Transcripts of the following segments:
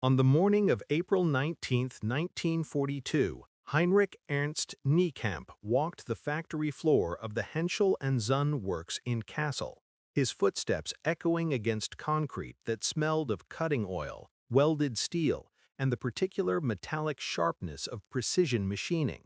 On the morning of April 19, 1942, Heinrich Ernst Kniepkamp walked the factory floor of the Henschel and Zunn works in Kassel, his footsteps echoing against concrete that smelled of cutting oil, welded steel, and the particular metallic sharpness of precision machining.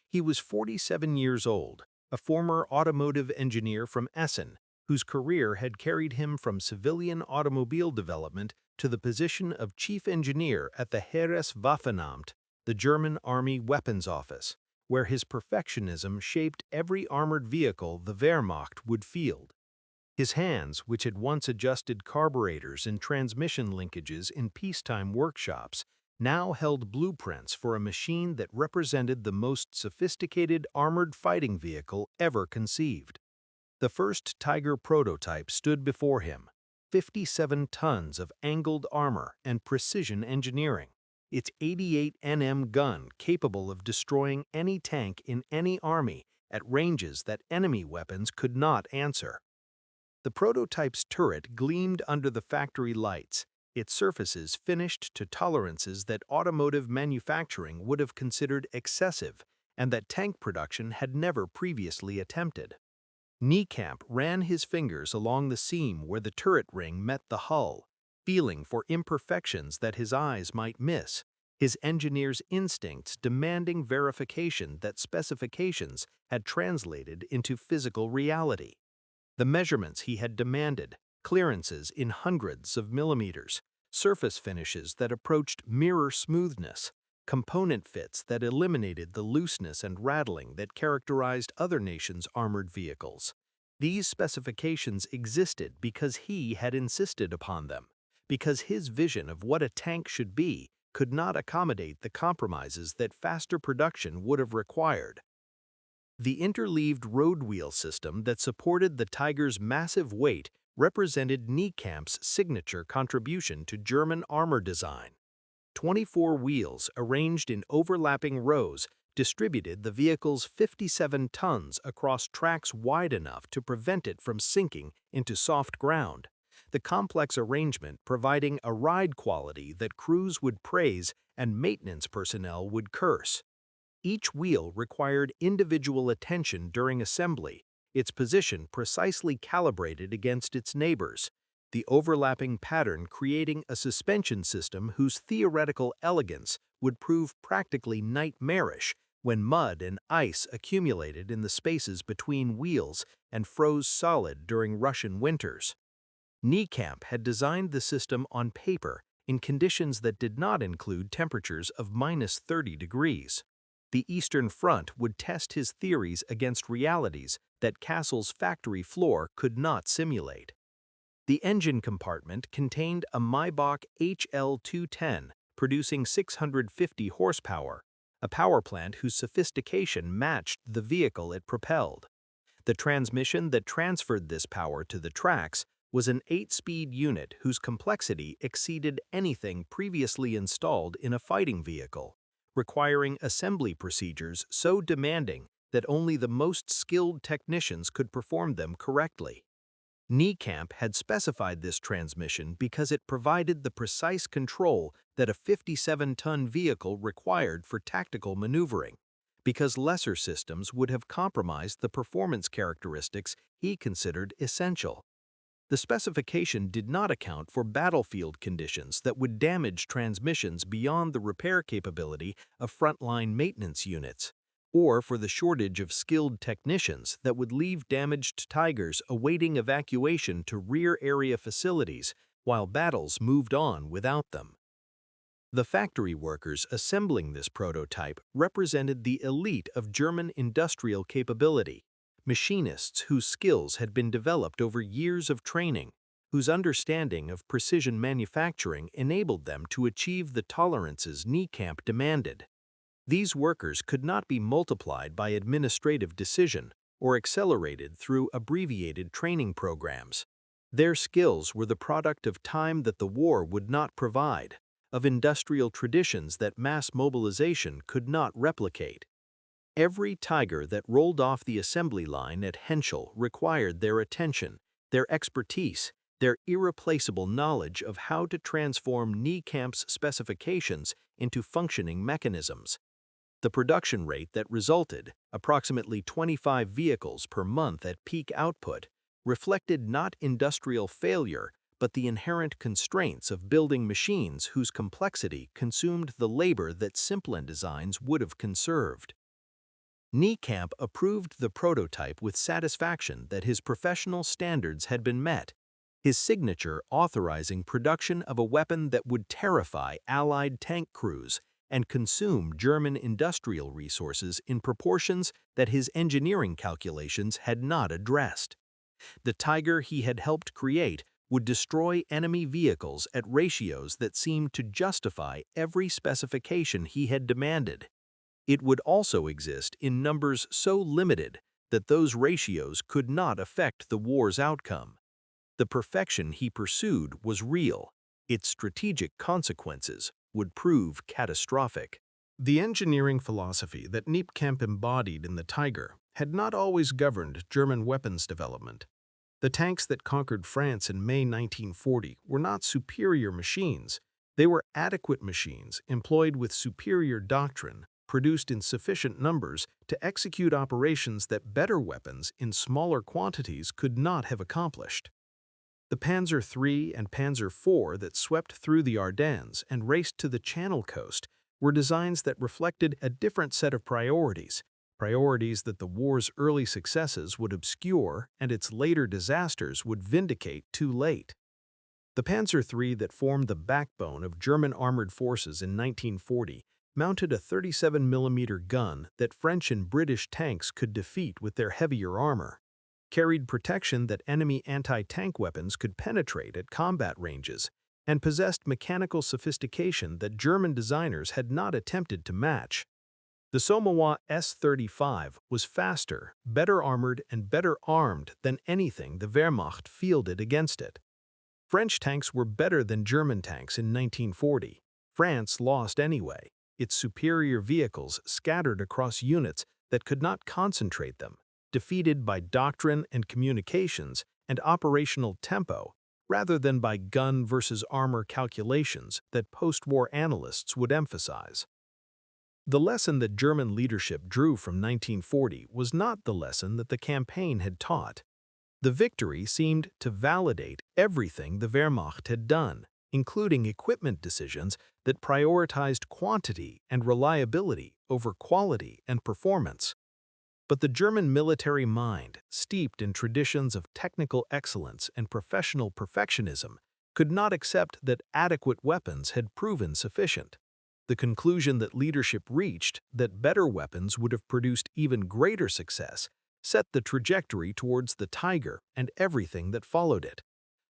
He was 47 years old, a former automotive engineer from Essen, whose career had carried him from civilian automobile development to the position of chief engineer at the Heereswaffenamt, the German Army Weapons Office, where his perfectionism shaped every armored vehicle the Wehrmacht would field. His hands, which had once adjusted carburetors and transmission linkages in peacetime workshops, now held blueprints for a machine that represented the most sophisticated armored fighting vehicle ever conceived. The first Tiger prototype stood before him, 57 tons of angled armor and precision engineering, its 88 Nm gun capable of destroying any tank in any army at ranges that enemy weapons could not answer. The prototype's turret gleamed under the factory lights, its surfaces finished to tolerances that automotive manufacturing would have considered excessive and that tank production had never previously attempted. Kniepkamp ran his fingers along the seam where the turret ring met the hull, feeling for imperfections that his eyes might miss, his engineer's instincts demanding verification that specifications had translated into physical reality. The measurements he had demanded, clearances in hundredths of millimeters, surface finishes that approached mirror smoothness, component fits that eliminated the looseness and rattling that characterized other nations' armored vehicles. These specifications existed because he had insisted upon them, because his vision of what a tank should be could not accommodate the compromises that faster production would have required. The interleaved road wheel system that supported the Tiger's massive weight represented Kniepkamp's signature contribution to German armor design. 24 wheels arranged in overlapping rows distributed the vehicle's 57 tons across tracks wide enough to prevent it from sinking into soft ground, the complex arrangement providing a ride quality that crews would praise and maintenance personnel would curse. Each wheel required individual attention during assembly, its position precisely calibrated against its neighbors, the overlapping pattern creating a suspension system whose theoretical elegance would prove practically nightmarish when mud and ice accumulated in the spaces between wheels and froze solid during Russian winters. Kniepkamp had designed the system on paper in conditions that did not include temperatures of -30 degrees. The Eastern Front would test his theories against realities that Kassel's factory floor could not simulate. The engine compartment contained a Maybach HL210 producing 650 horsepower, a power plant whose sophistication matched the vehicle it propelled. The transmission that transferred this power to the tracks was an 8-speed unit whose complexity exceeded anything previously installed in a fighting vehicle, requiring assembly procedures so demanding that only the most skilled technicians could perform them correctly. Kniepkamp had specified this transmission because it provided the precise control that a 57-ton vehicle required for tactical maneuvering, because lesser systems would have compromised the performance characteristics he considered essential. The specification did not account for battlefield conditions that would damage transmissions beyond the repair capability of frontline maintenance units, or for the shortage of skilled technicians that would leave damaged Tigers awaiting evacuation to rear area facilities while battles moved on without them. The factory workers assembling this prototype represented the elite of German industrial capability, machinists whose skills had been developed over years of training, whose understanding of precision manufacturing enabled them to achieve the tolerances Kniepkamp demanded. These workers could not be multiplied by administrative decision or accelerated through abbreviated training programs. Their skills were the product of time that the war would not provide, of industrial traditions that mass mobilization could not replicate. Every Tiger that rolled off the assembly line at Henschel required their attention, their expertise, their irreplaceable knowledge of how to transform Kniepkamp's specifications into functioning mechanisms. The production rate that resulted, approximately 25 vehicles per month at peak output, reflected not industrial failure but the inherent constraints of building machines whose complexity consumed the labor that simpler designs would have conserved. Kniepkamp approved the prototype with satisfaction that his professional standards had been met, his signature authorizing production of a weapon that would terrify Allied tank crews and consume German industrial resources in proportions that his engineering calculations had not addressed. The Tiger he had helped create would destroy enemy vehicles at ratios that seemed to justify every specification he had demanded. It would also exist in numbers so limited that those ratios could not affect the war's outcome. The perfection he pursued was real. Its strategic consequences would prove catastrophic. The engineering philosophy that Kniepkamp embodied in the Tiger had not always governed German weapons development. The tanks that conquered France in May 1940 were not superior machines. They were adequate machines employed with superior doctrine, produced in sufficient numbers to execute operations that better weapons in smaller quantities could not have accomplished. The Panzer III and Panzer IV that swept through the Ardennes and raced to the Channel coast were designs that reflected a different set of priorities that the war's early successes would obscure and its later disasters would vindicate too late. The Panzer III that formed the backbone of German armored forces in 1940 mounted a 37mm gun that French and British tanks could defeat with their heavier armor, carried protection that enemy anti-tank weapons could penetrate at combat ranges, and possessed mechanical sophistication that German designers had not attempted to match. The Somowa S-35 was faster, better armored, and better armed than anything the Wehrmacht fielded against it. French tanks were better than German tanks in 1940. France lost anyway, its superior vehicles scattered across units that could not concentrate them, defeated by doctrine and communications and operational tempo, rather than by gun versus armor calculations that post-war analysts would emphasize. The lesson that German leadership drew from 1940 was not the lesson that the campaign had taught. The victory seemed to validate everything the Wehrmacht had done, including equipment decisions that prioritized quantity and reliability over quality and performance. But the German military mind, steeped in traditions of technical excellence and professional perfectionism, could not accept that adequate weapons had proven sufficient. The conclusion that leadership reached, that better weapons would have produced even greater success, set the trajectory towards the Tiger and everything that followed it.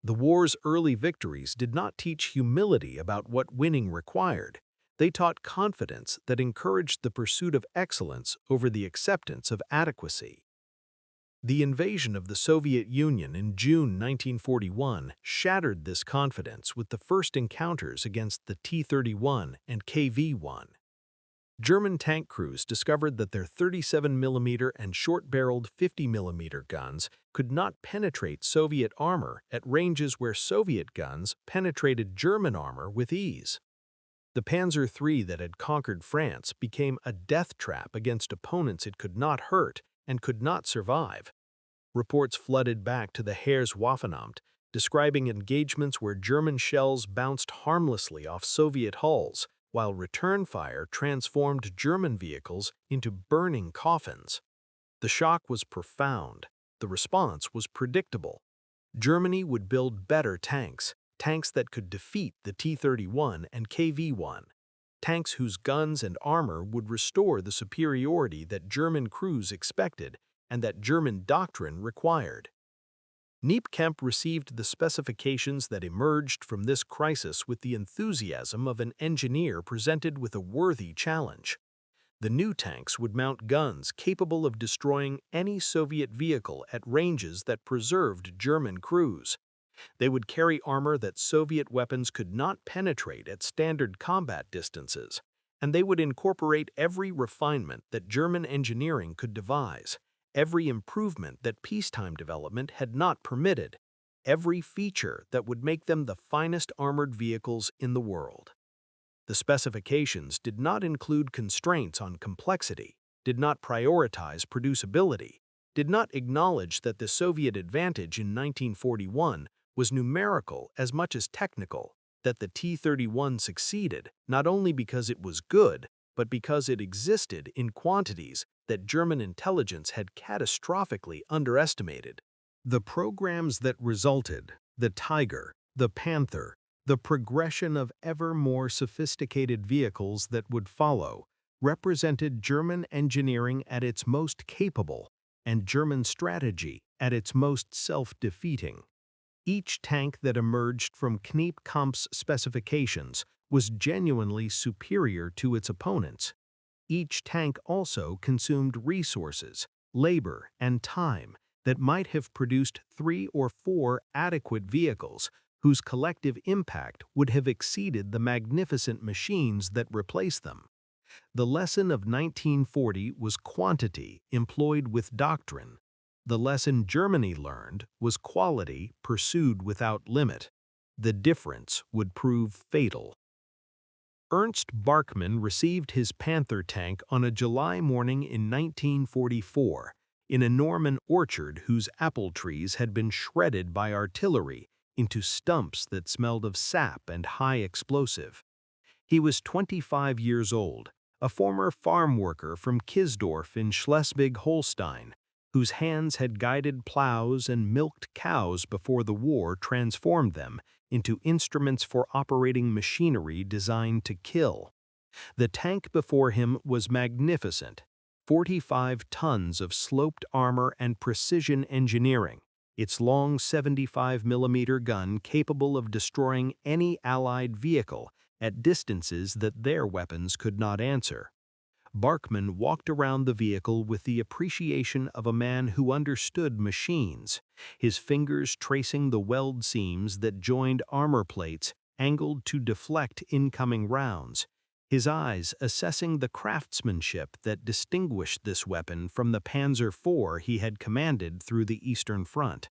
The war's early victories did not teach humility about what winning required. They taught confidence that encouraged the pursuit of excellence over the acceptance of adequacy. The invasion of the Soviet Union in June 1941 shattered this confidence with the first encounters against the T-31 and KV-1. German tank crews discovered that their 37mm and short-barreled 50mm guns could not penetrate Soviet armor at ranges where Soviet guns penetrated German armor with ease. The Panzer III that had conquered France became a death trap against opponents it could not hurt and could not survive. Reports flooded back to the Heereswaffenamt, describing engagements where German shells bounced harmlessly off Soviet hulls, while return fire transformed German vehicles into burning coffins. The shock was profound. The response was predictable. Germany would build better tanks, tanks that could defeat the T-31 and KV-1, tanks whose guns and armor would restore the superiority that German crews expected and that German doctrine required. Kniepkamp received the specifications that emerged from this crisis with the enthusiasm of an engineer presented with a worthy challenge. The new tanks would mount guns capable of destroying any Soviet vehicle at ranges that preserved German crews. They would carry armor that Soviet weapons could not penetrate at standard combat distances, and they would incorporate every refinement that German engineering could devise, every improvement that peacetime development had not permitted. every feature that would make them the finest armored vehicles in the world. The specifications did not include constraints on complexity, did not prioritize producibility, did not acknowledge that the Soviet advantage in 1941 was numerical as much as technical, that the T-31 succeeded not only because it was good, but because it existed in quantities that German intelligence had catastrophically underestimated. The programs that resulted, the Tiger, the Panther, the progression of ever more sophisticated vehicles that would follow, represented German engineering at its most capable and German strategy at its most self-defeating. Each tank that emerged from Kniepkamp's specifications was genuinely superior to its opponents. Each tank also consumed resources, labor, and time that might have produced 3 or 4 adequate vehicles whose collective impact would have exceeded the magnificent machines that replaced them. The lesson of 1940 was quantity employed with doctrine. The lesson Germany learned was quality pursued without limit. The difference would prove fatal. Ernst Barkmann received his Panther tank on a July morning in 1944 in a Norman orchard whose apple trees had been shredded by artillery into stumps that smelled of sap and high explosive. He was 25 years old, a former farm worker from Kisdorf in Schleswig-Holstein, whose hands had guided plows and milked cows before the war transformed them into instruments for operating machinery designed to kill. The tank before him was magnificent, 45 tons of sloped armor and precision engineering, its long 75mm gun capable of destroying any Allied vehicle at distances that their weapons could not answer. Barkmann walked around the vehicle with the appreciation of a man who understood machines, his fingers tracing the weld seams that joined armor plates angled to deflect incoming rounds, his eyes assessing the craftsmanship that distinguished this weapon from the Panzer IV he had commanded through the Eastern Front.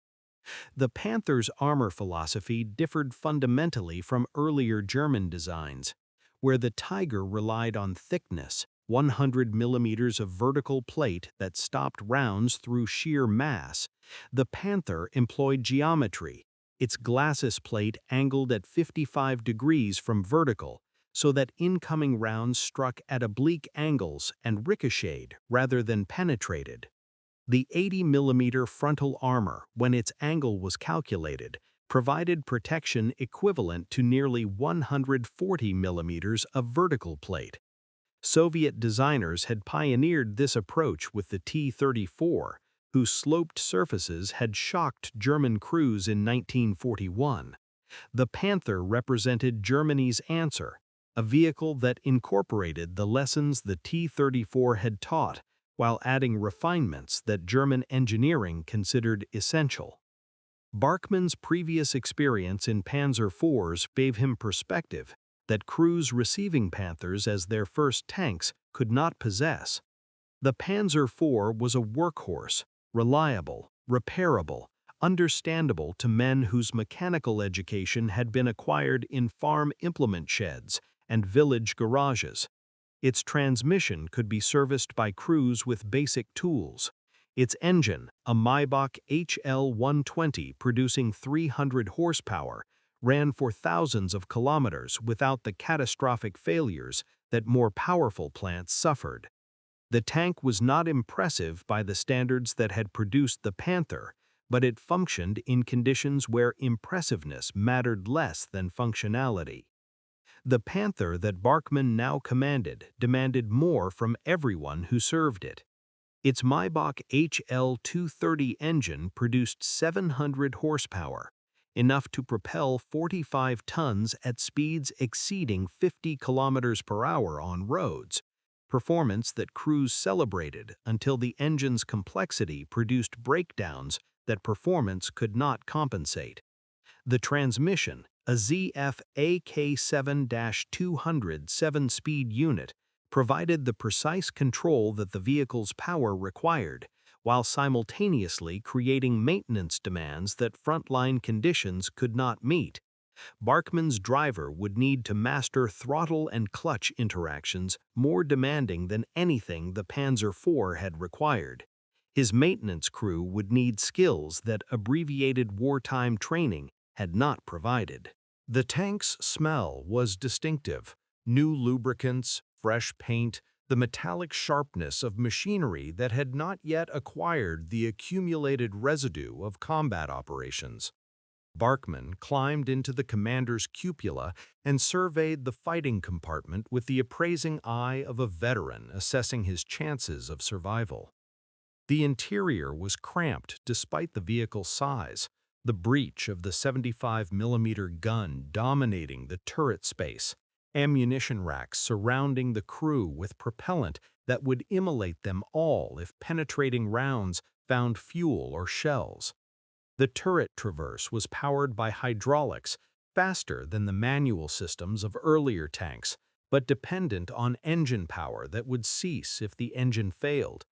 The Panther's armor philosophy differed fundamentally from earlier German designs, where the Tiger relied on thickness, 100 millimeters of vertical plate that stopped rounds through sheer mass. The Panther employed geometry, its glacis plate angled at 55 degrees from vertical, so that incoming rounds struck at oblique angles and ricocheted rather than penetrated. The 80mm frontal armor, when its angle was calculated, provided protection equivalent to nearly 140mm of vertical plate. Soviet designers had pioneered this approach with the T-34, whose sloped surfaces had shocked German crews in 1941. The Panther represented Germany's answer, a vehicle that incorporated the lessons the T-34 had taught while adding refinements that German engineering considered essential. Barkmann's previous experience in Panzer IVs gave him perspective that crews receiving Panthers as their first tanks could not possess. The Panzer IV was a workhorse, reliable, repairable, understandable to men whose mechanical education had been acquired in farm implement sheds and village garages. Its transmission could be serviced by crews with basic tools. Its engine, a Maybach HL-120 producing 300 horsepower, ran for thousands of kilometers without the catastrophic failures that more powerful plants suffered. The tank was not impressive by the standards that had produced the Panther, but it functioned in conditions where impressiveness mattered less than functionality. The Panther that Barkmann now commanded demanded more from everyone who served it. Its Maybach HL-230 engine produced 700 horsepower, enough to propel 45 tons at speeds exceeding 50 kilometers per hour on roads, performance that crews celebrated until the engine's complexity produced breakdowns that performance could not compensate. The transmission, a ZF AK7-200 7-speed unit, provided the precise control that the vehicle's power required, while simultaneously creating maintenance demands that frontline conditions could not meet. Barkmann's driver would need to master throttle and clutch interactions more demanding than anything the Panzer IV had required. His maintenance crew would need skills that abbreviated wartime training had not provided. The tank's smell was distinctive. New lubricants, fresh paint, the metallic sharpness of machinery that had not yet acquired the accumulated residue of combat operations. Barkmann climbed into the commander's cupola and surveyed the fighting compartment with the appraising eye of a veteran assessing his chances of survival. The interior was cramped despite the vehicle's size, the breech of the 75mm gun dominating the turret space, ammunition racks surrounding the crew with propellant that would immolate them all if penetrating rounds found fuel or shells. The turret traverse was powered by hydraulics, faster than the manual systems of earlier tanks, but dependent on engine power that would cease if the engine failed.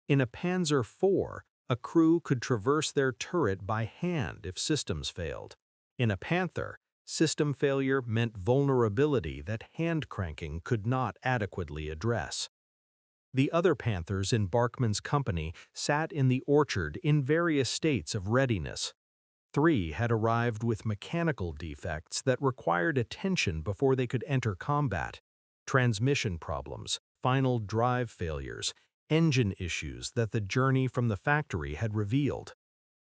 In a Panzer IV, a crew could traverse their turret by hand if systems failed. In a Panther, system failure meant vulnerability that hand cranking could not adequately address. The other Panthers in Barkmann's company sat in the orchard in various states of readiness. 3 had arrived with mechanical defects that required attention before they could enter combat. Transmission problems, final drive failures, engine issues that the journey from the factory had revealed.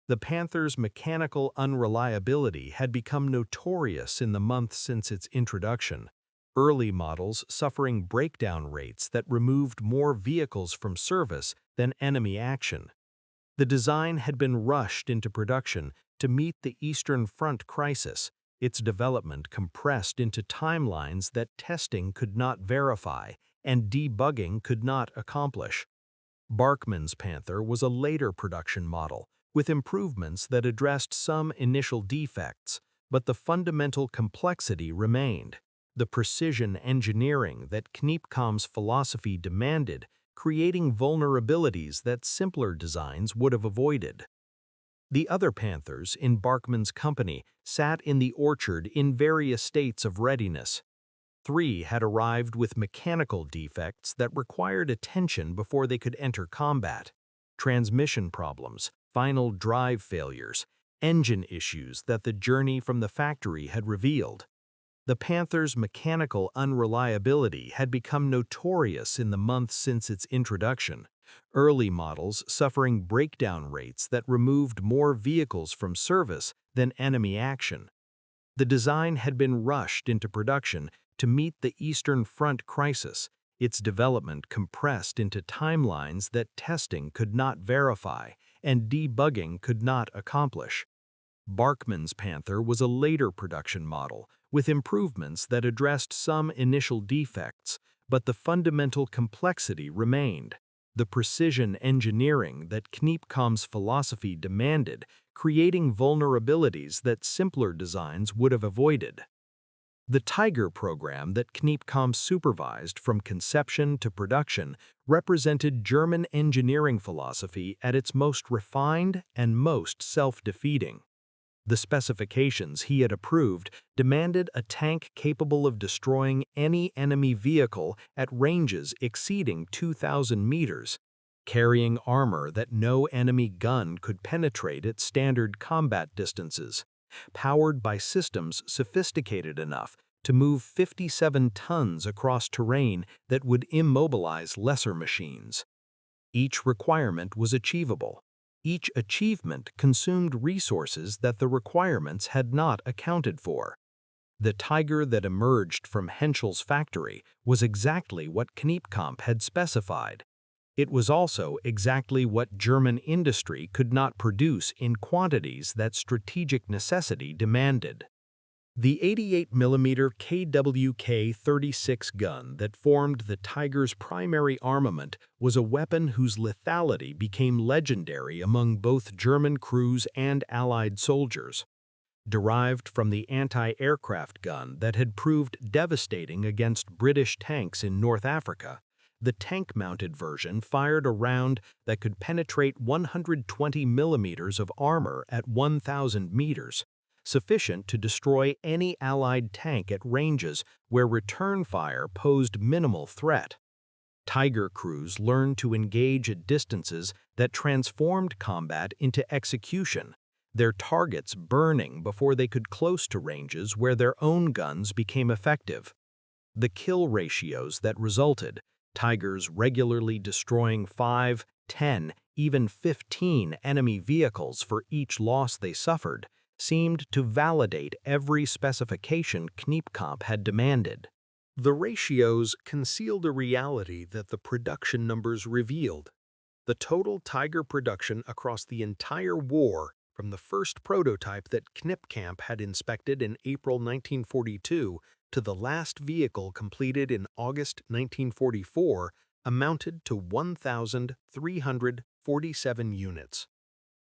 The Panther's mechanical unreliability had become notorious in the months since its introduction, early models suffering breakdown rates that removed more vehicles from service than enemy action. The design had been rushed into production to meet the Eastern Front crisis, its development compressed into timelines that testing could not verify and debugging could not accomplish. Barkmann's Panther was a later production model, with improvements that addressed some initial defects, but the fundamental complexity remained. The precision engineering that Kniepkamp's philosophy demanded, creating vulnerabilities that simpler designs would have avoided. The other Panthers in Barkmann's company sat in the orchard in various states of readiness. 3 had arrived with mechanical defects that required attention before they could enter combat. Transmission problems, final drive failures, engine issues that the journey from the factory had revealed. The Panther's mechanical unreliability had become notorious in the months since its introduction, early models suffering breakdown rates that removed more vehicles from service than enemy action. The design had been rushed into production to meet the Eastern Front crisis, its development compressed into timelines that testing could not verify and debugging could not accomplish. Barkmann's Panther was a later production model, with improvements that addressed some initial defects, but the fundamental complexity remained. The precision engineering that Kniepkamp's philosophy demanded, creating vulnerabilities that simpler designs would have avoided. The Tiger program that Kniepkamp supervised from conception to production represented German engineering philosophy at its most refined and most self-defeating. The specifications he had approved demanded a tank capable of destroying any enemy vehicle at ranges exceeding 2,000 meters, carrying armor that no enemy gun could penetrate at standard combat distances, powered by systems sophisticated enough to move 57 tons across terrain that would immobilize lesser machines. Each requirement was achievable. Each achievement consumed resources that the requirements had not accounted for. The Tiger that emerged from Henschel's factory was exactly what Kniepkamp had specified. It was also exactly what German industry could not produce in quantities that strategic necessity demanded. The 88mm KWK-36 gun that formed the Tiger's primary armament was a weapon whose lethality became legendary among both German crews and Allied soldiers. Derived from the anti-aircraft gun that had proved devastating against British tanks in North Africa, The tank-mounted version fired a round that could penetrate 120 millimeters of armor at 1,000 meters, sufficient to destroy any Allied tank at ranges where return fire posed minimal threat. Tiger crews learned to engage at distances that transformed combat into execution, their targets burning before they could close to ranges where their own guns became effective. The kill ratios that resulted, Tigers regularly destroying 5, 10, even 15 enemy vehicles for each loss they suffered, seemed to validate every specification Kniepkamp had demanded. The ratios concealed a reality that the production numbers revealed. The total Tiger production across the entire war, from the first prototype that Kniepkamp had inspected in April 1942 to the last vehicle completed in August 1944, amounted to 1,347 units.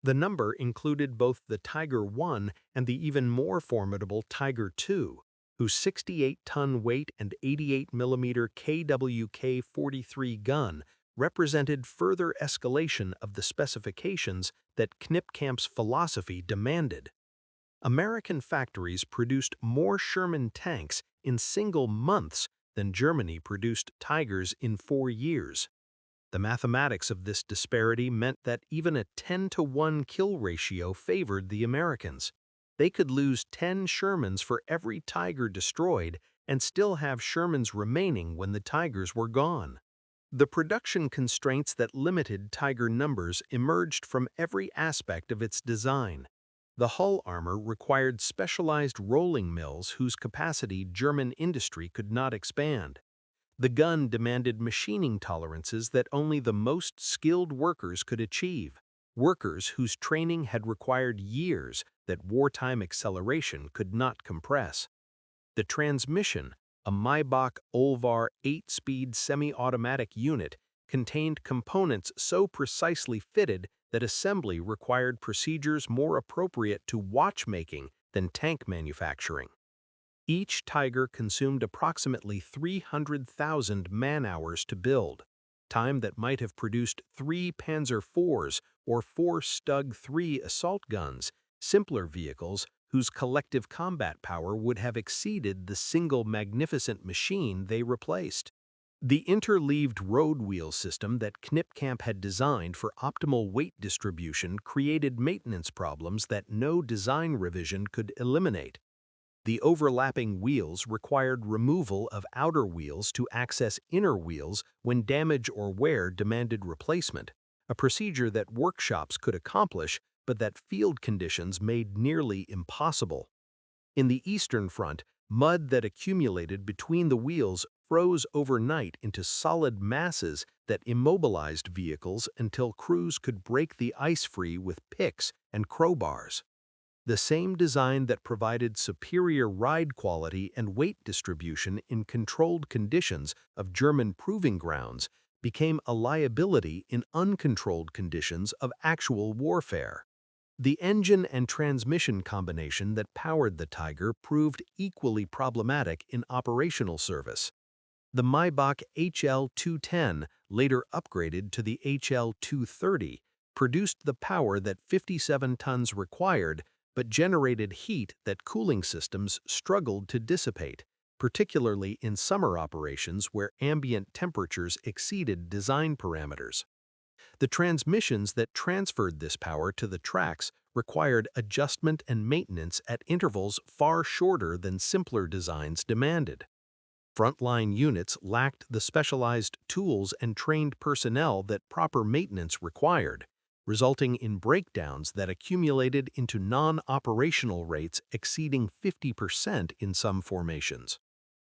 The number included both the Tiger I and the even more formidable Tiger II, whose 68-ton weight and 88mm KWK-43 gun represented further escalation of the specifications that Kniepkamp's philosophy demanded. American factories produced more Sherman tanks in single months than Germany produced Tigers in 4 years. The mathematics of this disparity meant that even a 10-to-1 kill ratio favored the Americans. They could lose 10 Shermans for every Tiger destroyed and still have Shermans remaining when the Tigers were gone. The production constraints that limited Tiger numbers emerged from every aspect of its design. The hull armor required specialized rolling mills whose capacity German industry could not expand. The gun demanded machining tolerances that only the most skilled workers could achieve, workers whose training had required years that wartime acceleration could not compress. The transmission, a Maybach Olvar 8-speed semi-automatic unit, contained components so precisely fitted that assembly required procedures more appropriate to watchmaking than tank manufacturing. Each Tiger consumed approximately 300,000 man-hours to build, time that might have produced 3 Panzer IVs or 4 Stug 3 assault guns, simpler vehicles whose collective combat power would have exceeded the single magnificent machine they replaced. The interleaved road wheel system that Kniepkamp had designed for optimal weight distribution created maintenance problems that no design revision could eliminate. The overlapping wheels required removal of outer wheels to access inner wheels when damage or wear demanded replacement, a procedure that workshops could accomplish but that field conditions made nearly impossible. In the Eastern Front, mud that accumulated between the wheels froze overnight into solid masses that immobilized vehicles until crews could break the ice free with picks and crowbars. The same design that provided superior ride quality and weight distribution in controlled conditions of German proving grounds became a liability in uncontrolled conditions of actual warfare. The engine and transmission combination that powered the Tiger proved equally problematic in operational service. The Maybach HL-210, later upgraded to the HL-230, produced the power that 57 tons required, but generated heat that cooling systems struggled to dissipate, particularly in summer operations where ambient temperatures exceeded design parameters. The transmissions that transferred this power to the tracks required adjustment and maintenance at intervals far shorter than simpler designs demanded. Frontline units lacked the specialized tools and trained personnel that proper maintenance required, resulting in breakdowns that accumulated into non-operational rates exceeding 50% in some formations.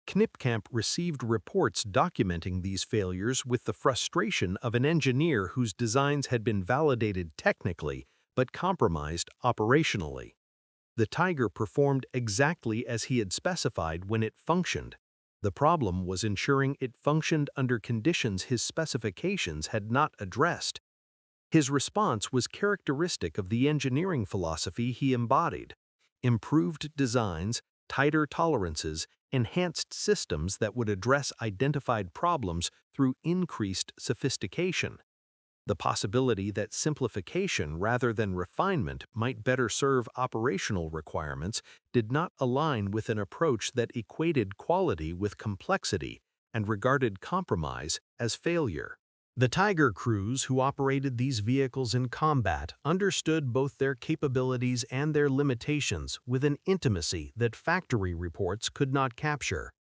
Kniepkamp received reports documenting these failures with the frustration of an engineer whose designs had been validated technically but compromised operationally. The Tiger performed exactly as he had specified when it functioned. The problem was ensuring it functioned under conditions his specifications had not addressed. His response was characteristic of the engineering philosophy he embodied: improved designs, tighter tolerances, enhanced systems that would address identified problems through increased sophistication. The possibility that simplification rather than refinement might better serve operational requirements did not align with an approach that equated quality with complexity and regarded compromise as failure. The Tiger crews who operated these vehicles in combat understood both their capabilities and their limitations with an intimacy that factory reports could not capture.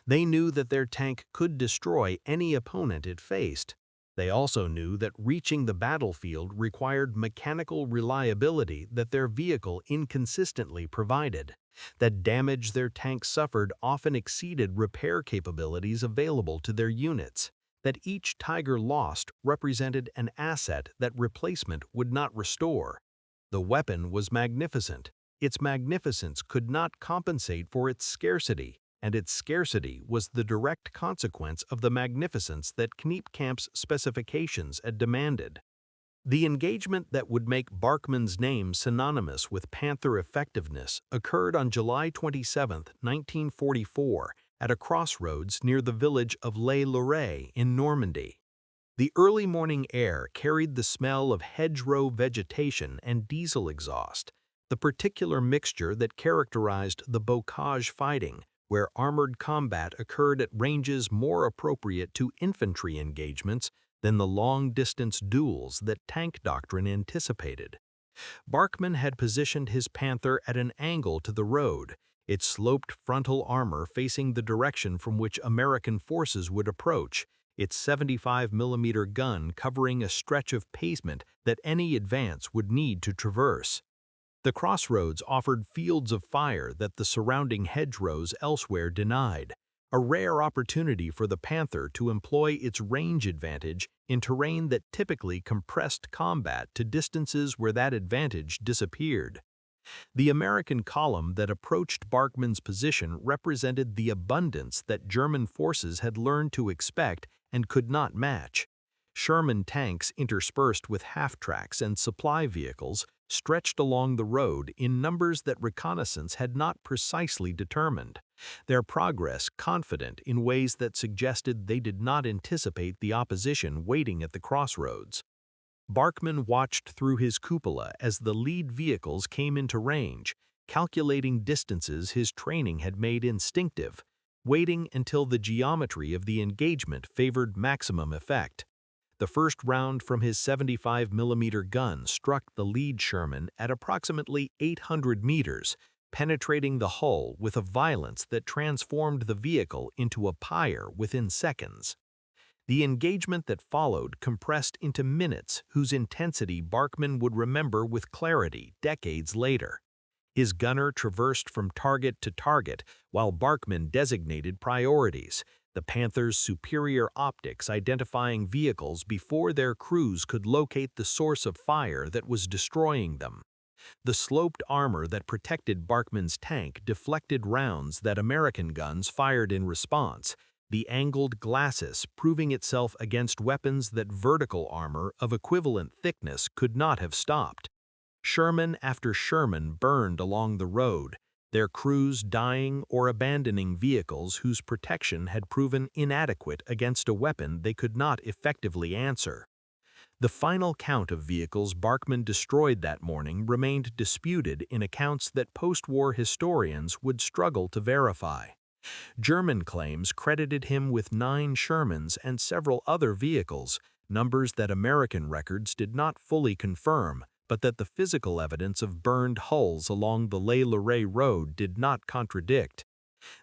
They knew that their tank could destroy any opponent it faced. They also knew that reaching the battlefield required mechanical reliability that their vehicle inconsistently provided. That damage their tank suffered often exceeded repair capabilities available to their units. That each Tiger lost represented an asset that replacement would not restore. The weapon was magnificent. Its magnificence could not compensate for its scarcity, and its scarcity was the direct consequence of the magnificence that Kniepkamp's specifications had demanded. The engagement that would make Barkmann's name synonymous with Panther effectiveness occurred on July 27, 1944, at a crossroads near the village of Les Lourets in Normandy. The early morning air carried the smell of hedgerow vegetation and diesel exhaust, the particular mixture that characterized the bocage fighting, where armored combat occurred at ranges more appropriate to infantry engagements than the long-distance duels that tank doctrine anticipated. Barkmann had positioned his Panther at an angle to the road, its sloped frontal armor facing the direction from which American forces would approach, its 75mm gun covering a stretch of pavement that any advance would need to traverse. The crossroads offered fields of fire that the surrounding hedgerows elsewhere denied, a rare opportunity for the Panther to employ its range advantage in terrain that typically compressed combat to distances where that advantage disappeared. The American column that approached Barkmann's position represented the abundance that German forces had learned to expect and could not match. Sherman tanks interspersed with half-tracks and supply vehicles stretched along the road in numbers that reconnaissance had not precisely determined, their progress confident in ways that suggested they did not anticipate the opposition waiting at the crossroads. Barkmann watched through his cupola as the lead vehicles came into range, calculating distances his training had made instinctive, waiting until the geometry of the engagement favored maximum effect. The first round from his 75mm gun struck the lead Sherman at approximately 800 meters, penetrating the hull with a violence that transformed the vehicle into a pyre within seconds. The engagement that followed compressed into minutes whose intensity Barkmann would remember with clarity decades later. His gunner traversed from target to target while Barkmann designated priorities, the Panther's superior optics identifying vehicles before their crews could locate the source of fire that was destroying them. The sloped armor that protected Barkmann's tank deflected rounds that American guns fired in response, the angled glacis proving itself against weapons that vertical armor of equivalent thickness could not have stopped. Sherman after Sherman burned along the road, their crews dying or abandoning vehicles whose protection had proven inadequate against a weapon they could not effectively answer. The final count of vehicles Barkmann destroyed that morning remained disputed in accounts that post-war historians would struggle to verify. German claims credited him with 9 Shermans and several other vehicles, numbers that American records did not fully confirm, but that the physical evidence of burned hulls along the Les Lourets road did not contradict.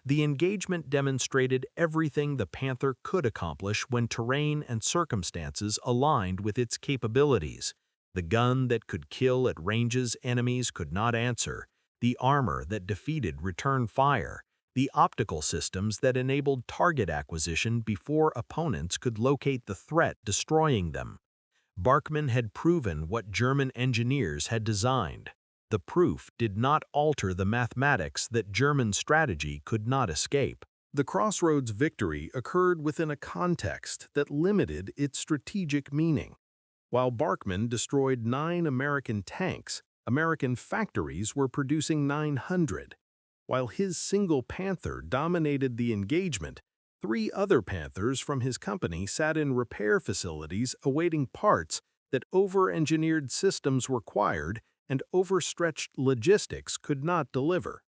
The engagement demonstrated everything the Panther could accomplish when terrain and circumstances aligned with its capabilities. The gun that could kill at ranges enemies could not answer, the armor that defeated return fire, the optical systems that enabled target acquisition before opponents could locate the threat destroying them. Barkmann had proven what German engineers had designed. The proof did not alter the mathematics that German strategy could not escape. The Crossroads victory occurred within a context that limited its strategic meaning. While Barkmann destroyed 9 American tanks, American factories were producing 900. While his single Panther dominated the engagement, three other Panthers from his company sat in repair facilities awaiting parts that over-engineered systems required and overstretched logistics could not deliver.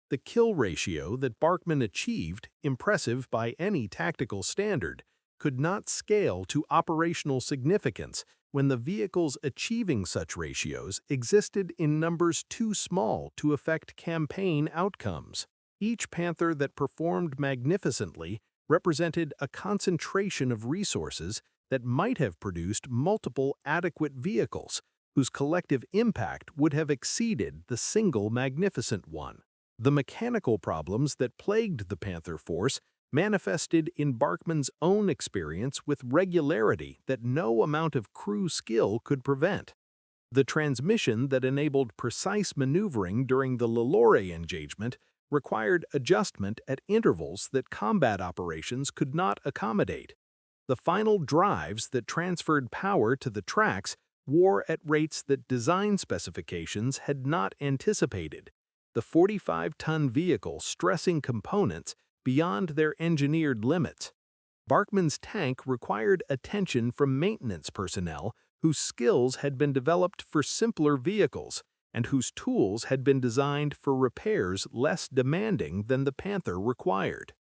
The kill ratio that Barkmann achieved, impressive by any tactical standard, could not scale to operational significance when the vehicles achieving such ratios existed in numbers too small to affect campaign outcomes. Each Panther that performed magnificently represented a concentration of resources that might have produced multiple adequate vehicles, whose collective impact would have exceeded the single magnificent one. The mechanical problems that plagued the Panther force manifested in Barkmann's own experience with regularity that no amount of crew skill could prevent. The transmission that enabled precise maneuvering during the Lelore engagement required adjustment at intervals that combat operations could not accommodate. The final drives that transferred power to the tracks wore at rates that design specifications had not anticipated, the 45-ton vehicle stressing components beyond their engineered limits. Barkmann's tank required attention from maintenance personnel whose skills had been developed for simpler vehicles and whose tools had been designed for repairs less demanding than the Panther required.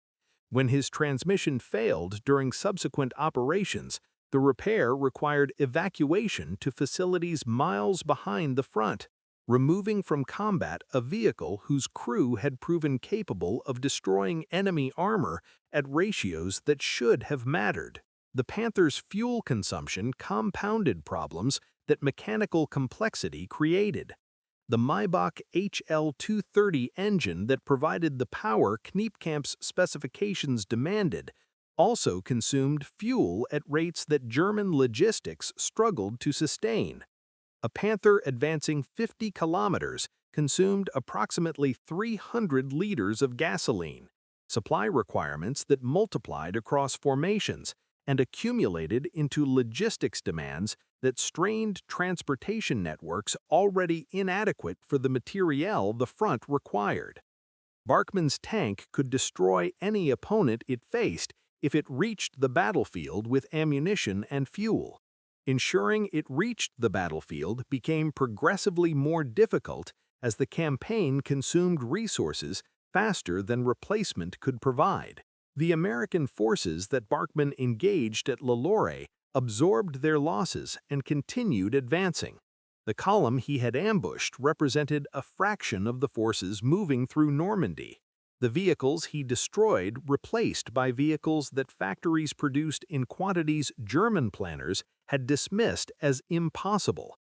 When his transmission failed during subsequent operations, the repair required evacuation to facilities miles behind the front, removing from combat a vehicle whose crew had proven capable of destroying enemy armor at ratios that should have mattered. The Panther's fuel consumption compounded problems that mechanical complexity created. The Maybach HL-230 engine that provided the power Kniepkamp's specifications demanded also consumed fuel at rates that German logistics struggled to sustain. A Panther advancing 50 kilometers consumed approximately 300 liters of gasoline, supply requirements that multiplied across formations and accumulated into logistics demands that strained transportation networks already inadequate for the materiel the front required. Barkmann's tank could destroy any opponent it faced if it reached the battlefield with ammunition and fuel. Ensuring it reached the battlefield became progressively more difficult as the campaign consumed resources faster than replacement could provide. The American forces that Barkmann engaged at Lelore absorbed their losses and continued advancing. The column he had ambushed represented a fraction of the forces moving through Normandy. The vehicles he destroyed replaced by vehicles that factories produced in quantities German planners had dismissed as impossible.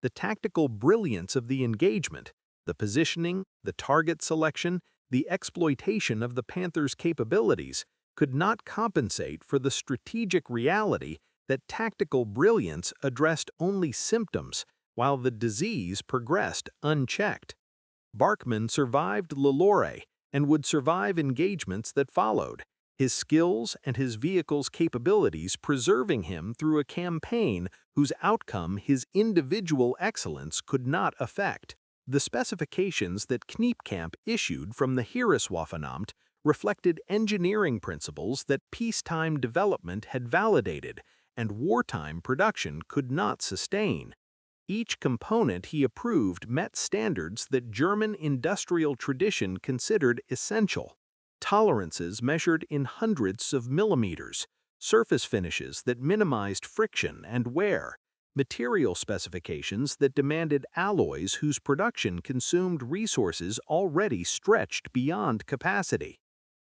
The tactical brilliance of the engagement, the positioning, the target selection, the exploitation of the Panther's capabilities could not compensate for the strategic reality that tactical brilliance addressed only symptoms while the disease progressed unchecked. Barkmann survived Lelore and would survive engagements that followed, his skills and his vehicle's capabilities preserving him through a campaign whose outcome his individual excellence could not affect. The specifications that Kniepkamp issued from the Heereswaffenamt reflected engineering principles that peacetime development had validated and wartime production could not sustain. Each component he approved met standards that German industrial tradition considered essential. Tolerances measured in hundredths of millimeters, surface finishes that minimized friction and wear, material specifications that demanded alloys whose production consumed resources already stretched beyond capacity.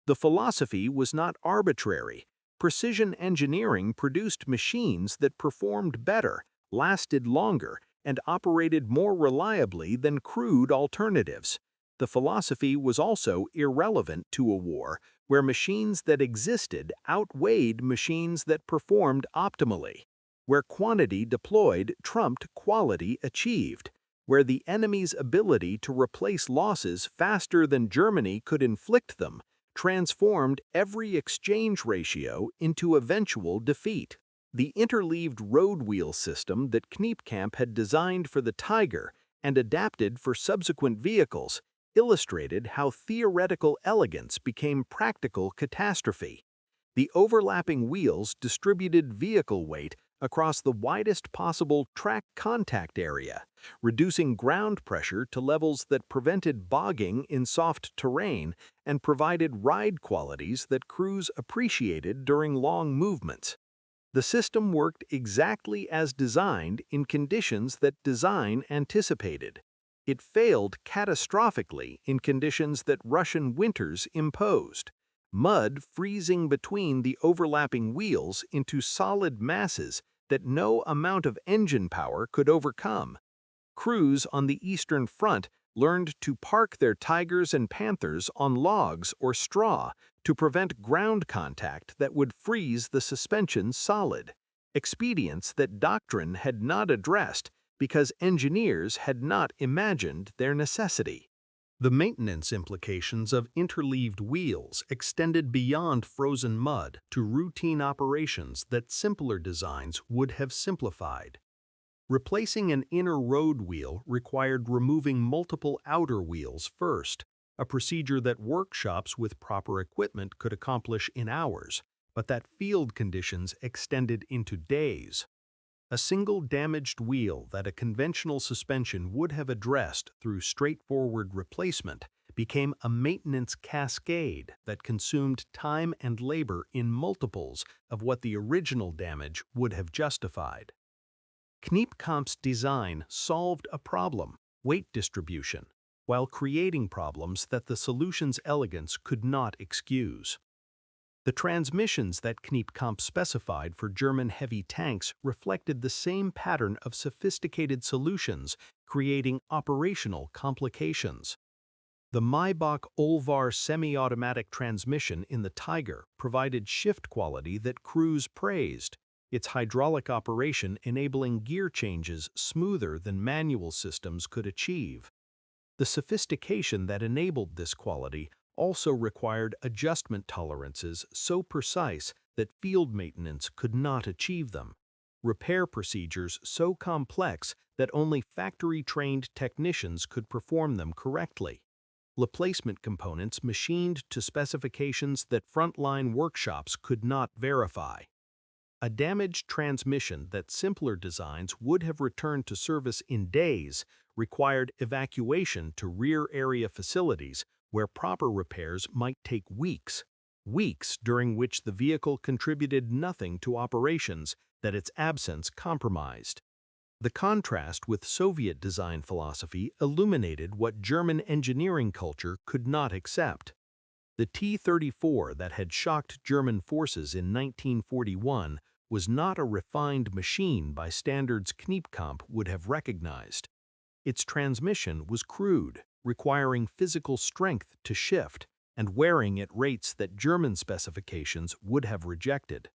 The philosophy was not arbitrary. Precision engineering produced machines that performed better, lasted longer, and operated more reliably than crude alternatives. The philosophy was also irrelevant to a war where machines that existed outweighed machines that performed optimally, where quantity deployed trumped quality achieved, where the enemy's ability to replace losses faster than Germany could inflict them transformed every exchange ratio into eventual defeat. The interleaved road wheel system that Kniepkamp had designed for the Tiger and adapted for subsequent vehicles illustrated how theoretical elegance became practical catastrophe. The overlapping wheels distributed vehicle weight across the widest possible track contact area, reducing ground pressure to levels that prevented bogging in soft terrain and provided ride qualities that crews appreciated during long movements. The system worked exactly as designed in conditions that design anticipated. It failed catastrophically in conditions that Russian winters imposed. Mud freezing between the overlapping wheels into solid masses that no amount of engine power could overcome. Crews on the Eastern Front learned to park their Tigers and Panthers on logs or straw to prevent ground contact that would freeze the suspension solid, expedients that doctrine had not addressed because engineers had not imagined their necessity. The maintenance implications of interleaved wheels extended beyond frozen mud to routine operations that simpler designs would have simplified. Replacing an inner road wheel required removing multiple outer wheels first, a procedure that workshops with proper equipment could accomplish in hours, but that field conditions extended into days. A single damaged wheel that a conventional suspension would have addressed through straightforward replacement became a maintenance cascade that consumed time and labor in multiples of what the original damage would have justified. Kniepkamp's design solved a problem, weight distribution, while creating problems that the solution's elegance could not excuse. The transmissions that Kniepkamp specified for German heavy tanks reflected the same pattern of sophisticated solutions, creating operational complications. The Maybach-Olvar semi-automatic transmission in the Tiger provided shift quality that crews praised, its hydraulic operation enabling gear changes smoother than manual systems could achieve. The sophistication that enabled this quality also required adjustment tolerances so precise that field maintenance could not achieve them, repair procedures so complex that only factory-trained technicians could perform them correctly, replacement components machined to specifications that frontline workshops could not verify. A damaged transmission that simpler designs would have returned to service in days required evacuation to rear area facilities where proper repairs might take weeks during which the vehicle contributed nothing to operations that its absence compromised. The contrast with Soviet design philosophy illuminated what German engineering culture could not accept. The T-34 that had shocked German forces in 1941 was not a refined machine by standards Kniepkamp would have recognized. Its transmission was crude, requiring physical strength to shift and wearing at rates that German specifications would have rejected.